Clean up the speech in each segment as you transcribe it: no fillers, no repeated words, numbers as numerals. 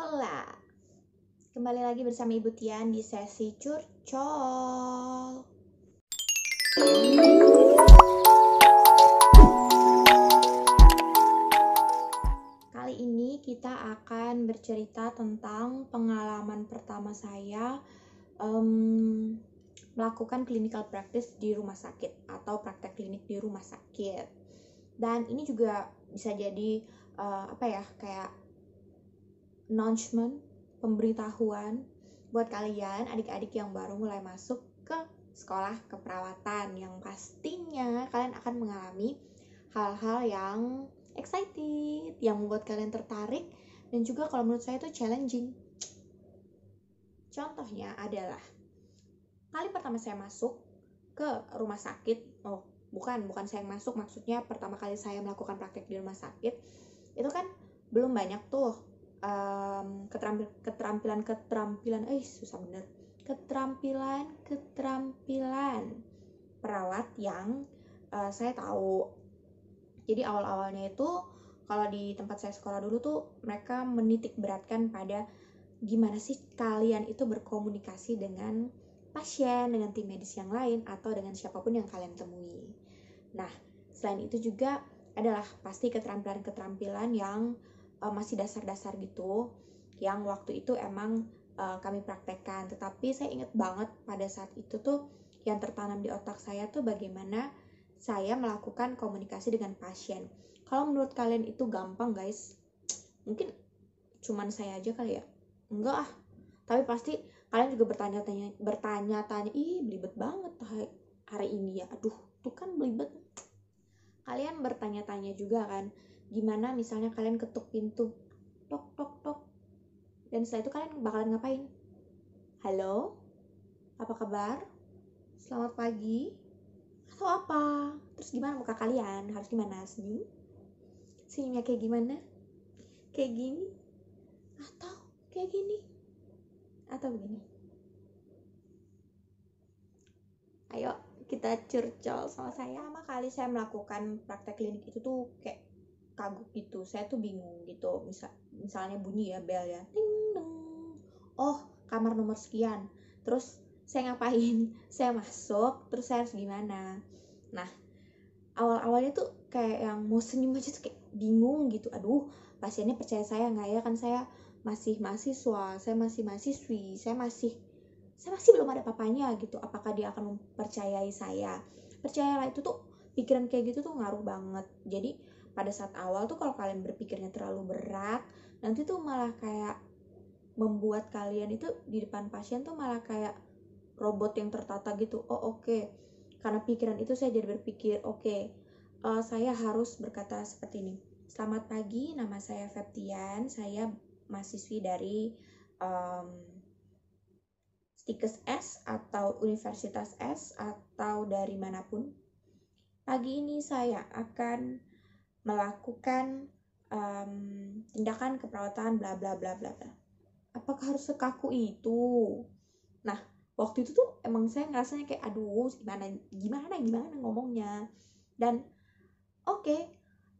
Hola, kembali lagi bersama Ibu Tian di sesi curcol. Kali ini kita akan bercerita tentang pengalaman pertama saya melakukan clinical practice di rumah sakit atau praktek klinik di rumah sakit. Dan ini juga bisa jadi kayak announcement, pemberitahuan buat kalian adik-adik yang baru mulai masuk ke sekolah keperawatan, yang pastinya kalian akan mengalami hal-hal yang excited, yang membuat kalian tertarik, dan juga kalau menurut saya itu challenging. Contohnya adalah kali pertama saya masuk ke rumah sakit. Bukan saya yang masuk, maksudnya pertama kali saya melakukan praktek di rumah sakit itu kan belum banyak tuh keterampilan perawat yang saya tahu. Jadi awal-awalnya itu kalau di tempat saya sekolah dulu tuh mereka menitik beratkan pada gimana sih kalian itu berkomunikasi dengan pasien, dengan tim medis yang lain, atau dengan siapapun yang kalian temui. Nah, selain itu juga adalah pasti keterampilan-keterampilan yang masih dasar-dasar gitu, yang waktu itu emang kami praktekkan. Tetapi saya ingat banget pada saat itu tuh yang tertanam di otak saya tuh bagaimana saya melakukan komunikasi dengan pasien. Kalau menurut kalian itu gampang guys, mungkin cuman saya aja kali ya. Enggak ah, tapi pasti kalian juga bertanya-tanya, ih belibet banget hari ini ya, aduh tuh kan belibet. Kalian bertanya-tanya juga kan, gimana misalnya kalian ketuk pintu, tok tok tok, dan setelah itu kalian bakalan ngapain? Halo, apa kabar? Selamat pagi, atau apa? Terus gimana muka kalian? Harus gimana? Senyumnya kayak gimana? Kayak gini? Atau kayak gini? Atau begini? Ayo kita curcol sama saya. Pertama kali saya melakukan praktek klinik itu tuh kayak kagok gitu. Saya tuh bingung gitu. Misalnya bunyi ya bel ya, ting dong. Oh, kamar nomor sekian. Terus saya ngapain? Saya masuk, terus saya harus gimana? Nah, awal-awalnya tuh kayak yang mau senyum aja tuh kayak bingung gitu. Aduh, pasiennya percaya saya nggak ya? Kan saya masih mahasiswa, saya masih mahasiswi, saya masih belum ada papanya gitu. Apakah dia akan mempercayai saya? Percayalah, itu tuh pikiran kayak gitu tuh ngaruh banget. Jadi pada saat awal tuh kalau kalian berpikirnya terlalu berat, nanti tuh malah kayak membuat kalian itu di depan pasien tuh malah kayak robot yang tertata gitu. Oh oke. Karena pikiran itu saya jadi berpikir oke, saya harus berkata seperti ini. Selamat pagi, nama saya Feptian, saya mahasiswi dari Stikes S atau Universitas S atau dari manapun. Pagi ini saya akan melakukan tindakan keperawatan bla bla bla bla bla. Apakah harus sekaku itu? Nah, waktu itu tuh emang saya ngerasanya kayak aduh gimana ngomongnya. Dan oke,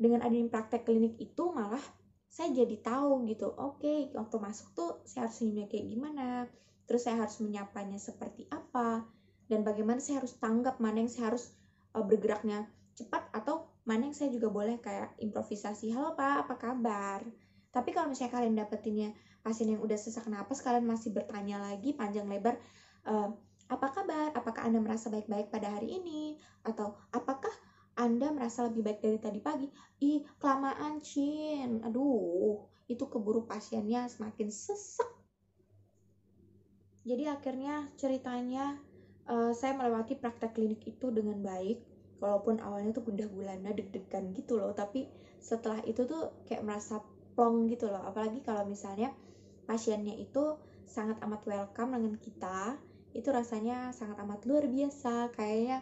dengan adanya praktek klinik itu malah saya jadi tahu gitu. Oke, waktu masuk tuh saya harus senyumnya kayak gimana, terus saya harus menyapanya seperti apa, dan bagaimana saya harus tanggap, mana yang saya harus bergeraknya cepat, atau mana yang saya juga boleh kayak improvisasi. Halo Pak, apa kabar? Tapi kalau misalnya kalian dapetinnya pasien yang udah sesak napas, kalian masih bertanya lagi panjang lebar, apa kabar? Apakah Anda merasa baik-baik pada hari ini? Atau apakah Anda merasa lebih baik dari tadi pagi? Ih, kelamaan Cin. Aduh, itu keburu pasiennya semakin sesak. Jadi akhirnya ceritanya saya melewati praktek klinik itu dengan baik. Walaupun awalnya tuh gundah gulana, deg-degan gitu loh. Tapi setelah itu tuh kayak merasa plong gitu loh. Apalagi kalau misalnya pasiennya itu sangat amat welcome dengan kita. Itu rasanya sangat amat luar biasa. Kayaknya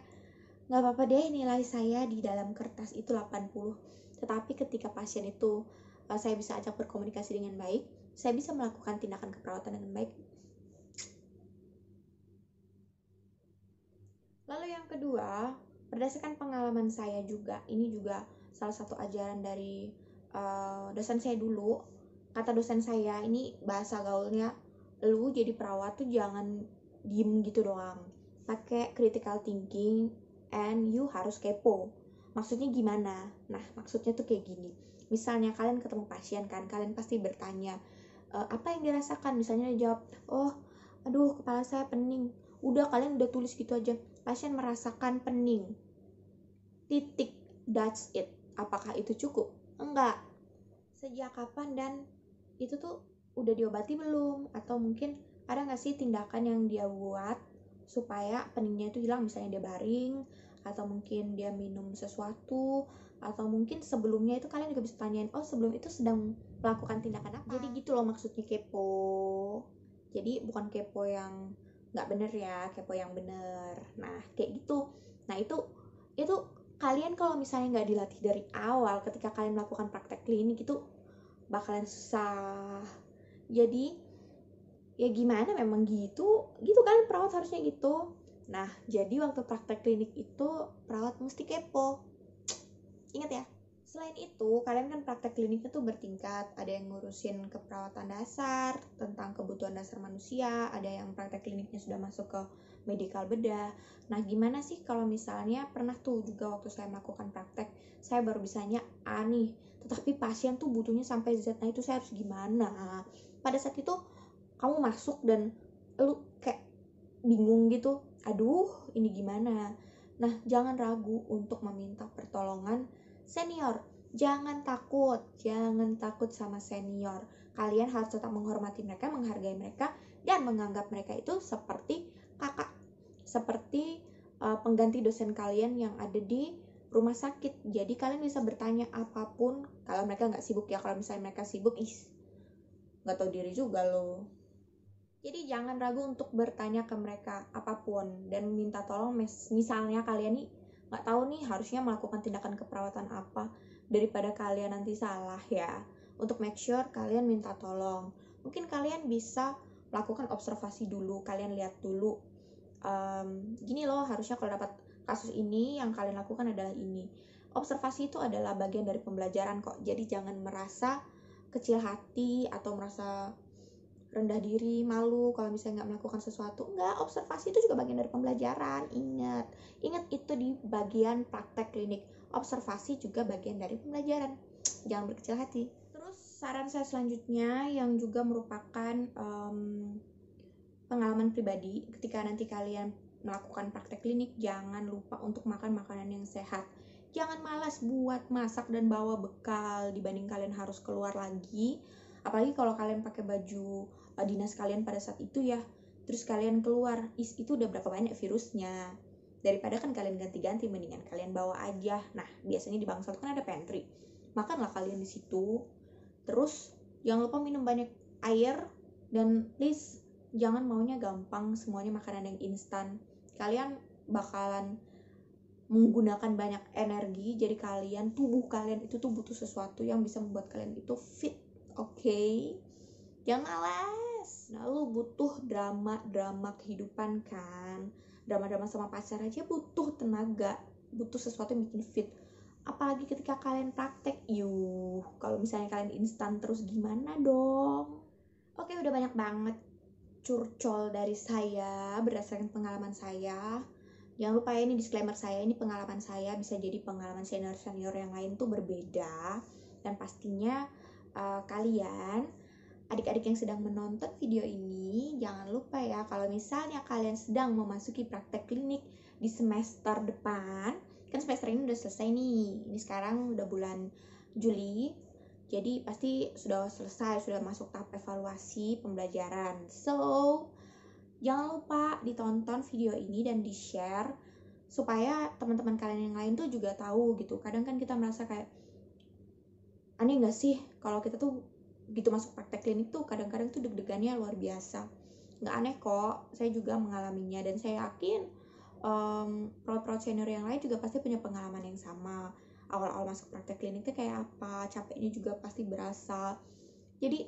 nggak apa-apa deh nilai saya di dalam kertas itu 80. Tetapi ketika pasien itu saya bisa ajak berkomunikasi dengan baik, saya bisa melakukan tindakan keperawatan dengan baik. Lalu yang kedua, berdasarkan pengalaman saya juga, ini juga salah satu ajaran dari dosen saya dulu. kata dosen saya, ini bahasa gaulnya, lu jadi perawat tuh jangan diem gitu doang, pakai critical thinking and you harus kepo. Maksudnya gimana? Nah, maksudnya tuh kayak gini. Misalnya kalian ketemu pasien kan, kalian pasti bertanya, apa yang dirasakan? Misalnya dia jawab, oh aduh kepala saya pening. Udah, kalian udah tulis gitu aja, pasien merasakan pening, titik, that's it. Apakah itu cukup? Enggak. Sejak kapan dan itu tuh udah diobati belum? Atau mungkin ada nggak sih tindakan yang dia buat supaya peningnya itu hilang? Misalnya dia baring, atau mungkin dia minum sesuatu, atau mungkin sebelumnya itu kalian juga bisa tanyain, oh sebelum itu sedang melakukan tindakan apa? Jadi gitu loh maksudnya kepo. Jadi bukan kepo yang nggak bener ya, kepo yang bener. Nah kayak gitu. Nah itu kalian kalau misalnya nggak dilatih dari awal ketika kalian melakukan praktek klinik itu bakalan susah. Jadi ya gimana, memang gitu kan perawat harusnya gitu. Nah jadi waktu praktek klinik itu perawat mesti kepo, ingat ya. Selain itu, kalian kan praktek kliniknya tuh bertingkat. Ada yang ngurusin keperawatan dasar, tentang kebutuhan dasar manusia. Ada yang praktek kliniknya sudah masuk ke medical bedah. Nah, gimana sih kalau misalnya pernah tuh juga waktu saya melakukan praktek, saya baru bisanya A nih, tetapi pasien tuh butuhnya sampai Z. Nah, itu saya harus gimana? Pada saat itu, kamu masuk dan lu kayak bingung gitu. Aduh, ini gimana? Nah, jangan ragu untuk meminta pertolongan senior. Jangan takut sama senior. Kalian harus tetap menghormati mereka, menghargai mereka, dan menganggap mereka itu seperti kakak, seperti pengganti dosen kalian yang ada di rumah sakit. Jadi kalian bisa bertanya apapun kalau mereka nggak sibuk ya. Kalau misalnya mereka sibuk, nggak tahu diri juga loh. Jadi jangan ragu untuk bertanya ke mereka apapun dan minta tolong. Misalnya kalian nih nggak tahu nih harusnya melakukan tindakan keperawatan apa, daripada kalian nanti salah ya. Untuk make sure kalian minta tolong. Mungkin kalian bisa melakukan observasi dulu, kalian lihat dulu. Gini loh, harusnya kalau dapat kasus ini yang kalian lakukan adalah ini. Observasi itu adalah bagian dari pembelajaran kok. Jadi jangan merasa kecil hati atau merasa rendah diri, malu kalau misalnya nggak melakukan sesuatu. Enggak, observasi itu juga bagian dari pembelajaran. Ingat itu di bagian praktek klinik. Observasi juga bagian dari pembelajaran. Jangan berkecil hati. Terus saran saya selanjutnya yang juga merupakan pengalaman pribadi, ketika nanti kalian melakukan praktek klinik, jangan lupa untuk makan makanan yang sehat. Jangan malas buat masak dan bawa bekal dibanding kalian harus keluar lagi. Apalagi kalau kalian pakai baju dinas kalian pada saat itu ya, terus kalian keluar, itu udah berapa banyak virusnya. Daripada kan kalian ganti-ganti, mendingan kalian bawa aja. Nah, biasanya di Bangsal kan ada pantry. Makanlah kalian di situ. Terus jangan lupa minum banyak air, dan please jangan maunya gampang semuanya makanan yang instan. Kalian bakalan menggunakan banyak energi, jadi tubuh kalian itu tuh butuh sesuatu yang bisa membuat kalian itu fit. Oke? Jangan malas. Nah, lu butuh drama kehidupan kan. Drama sama pacar aja butuh tenaga, butuh sesuatu yang bikin fit. Apalagi ketika kalian praktek. Kalau misalnya kalian instan terus gimana dong? Oke, udah banyak banget curcol dari saya berdasarkan pengalaman saya. Jangan lupa ya, ini disclaimer saya, ini pengalaman saya, bisa jadi pengalaman senior-senior yang lain tuh berbeda. Dan pastinya kalian, adik-adik yang sedang menonton video ini, jangan lupa ya kalau misalnya kalian sedang memasuki praktek klinik di semester depan. Kan semester ini udah selesai nih, ini sekarang udah bulan Juli, jadi pasti sudah selesai, sudah masuk tahap evaluasi pembelajaran. So, jangan lupa ditonton video ini dan di-share supaya teman-teman kalian yang lain tuh juga tahu gitu. Kadang kan kita merasa kayak, aneh gak sih kalau kita tuh gitu masuk praktek klinik tuh kadang-kadang tuh deg-degannya luar biasa. Gak aneh kok, saya juga mengalaminya, dan saya yakin perawat-perawat senior yang lain juga pasti punya pengalaman yang sama. Awal-awal masuk praktek klinik tuh kayak apa, capeknya juga pasti berasa. Jadi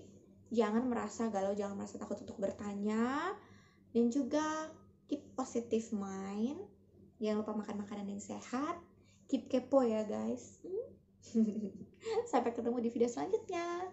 jangan merasa galau, jangan merasa takut untuk bertanya, dan juga keep positive mind. Jangan lupa makan makanan yang sehat, keep kepo ya guys. Sampai ketemu di video selanjutnya.